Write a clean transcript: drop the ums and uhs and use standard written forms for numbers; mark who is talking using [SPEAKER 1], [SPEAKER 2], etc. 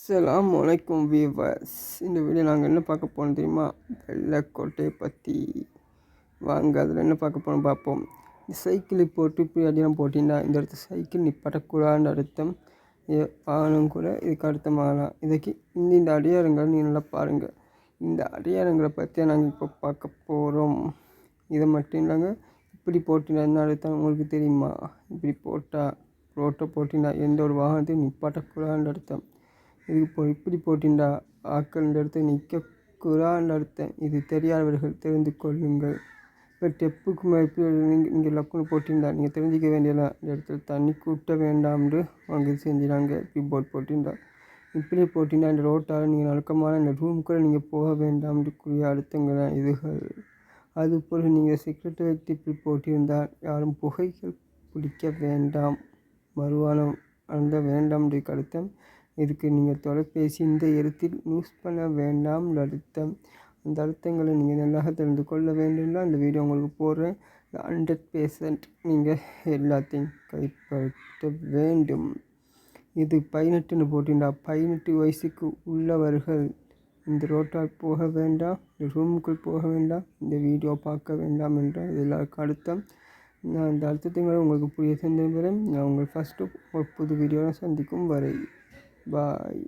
[SPEAKER 1] அஸ்ஸலாமு அலைக்கும் வீவர்ஸ். இந்த வீடியோ நாங்கள் என்ன பார்க்க போனோம் தெரியுமா? வெள்ளைக்கோட்டையை பற்றி. வாங்க அதில் என்ன பார்க்க போனோம் பார்ப்போம். சைக்கிளை போட்டு இப்படி அடியம் போட்டிங்கன்னா இந்த இடத்துல சைக்கிள் நிப்பாட்டக்கூடாதுன்னு அர்த்தம். வாகனம் கூட இதுக்கு அர்த்தமாகலாம். இதுக்கு இந்த அடையாளங்கள் நீங்கள் நல்லா பாருங்கள். இந்த அடையாளங்களை பற்றி நாங்கள் இப்போ பார்க்க போகிறோம். இதை மட்டும் இல்லைங்க, இப்படி போட்டிங்கன்னா என்ன அர்த்தம் உங்களுக்கு தெரியுமா? இப்படி போட்டால் ரோட்டை போட்டிங்கன்னா எந்த ஒரு வாகனத்தையும் நிப்பாட்டக்கூடாதுன்னு அர்த்தம். இது இப்படி போட்டிண்டா ஆக்கள் இந்த இடத்துல நிற்கக்கூடாதுன்னு அர்த்தம். இது தெரியாதவர்கள் தெரிந்து கொள்ளுங்கள். இப்போ டெப்புக்கு இப்படி நீங்கள் லக்குன்னு போட்டிருந்தா நீங்கள் தெரிஞ்சிக்க வேண்டியதான். இந்த இடத்துல தண்ணி கூட்ட வேண்டாம்னு அவங்க செஞ்சுறாங்க. இப்படி போட் போட்டிருந்தா இப்படி போட்டிங்கன்னா இந்த ரோட்டால் நீங்கள் நடக்கமான இந்த ரூமுக்குள்ளே நீங்கள் போக வேண்டாம்னுக்குரிய அர்த்தங்கள் இதுகள். அதுபோல் நீங்கள் சிகரெட்டை வைத்து இப்படி போட்டிருந்தால் யாரும் புகைகள் பிடிக்க வேண்டாம், மறுவானம் அந்த வேண்டாம்னு அர்த்தம். இதுக்கு நீங்கள் தொலைபேசி இந்த இடத்தில் யூஸ் பண்ண வேண்டாம் அர்த்தம். அந்த அர்த்தங்களை நீங்கள் நல்லா தெரிந்து கொள்ள வேண்டும்னா அந்த வீடியோ உங்களுக்கு போடுறேன். 100% நீங்கள் எல்லாத்தையும் கைப்பற்ற வேண்டும். இது 18ன்னு போட்டிருந்தா 18 வயசுக்கு உள்ளவர்கள் இந்த ரோட்டால் போக வேண்டாம், இந்த ரூமுக்குள் போக வேண்டாம், இந்த வீடியோ பார்க்க வேண்டாம் என்றால் எல்லாருக்கும் அர்த்தம். நான் இந்த அர்த்தத்தை உங்களுக்கு புரிய செஞ்ச நான் உங்கள் ஃபஸ்ட்டு ஒரு புது வீடியோவில் சந்திக்கும் வரை பாய்.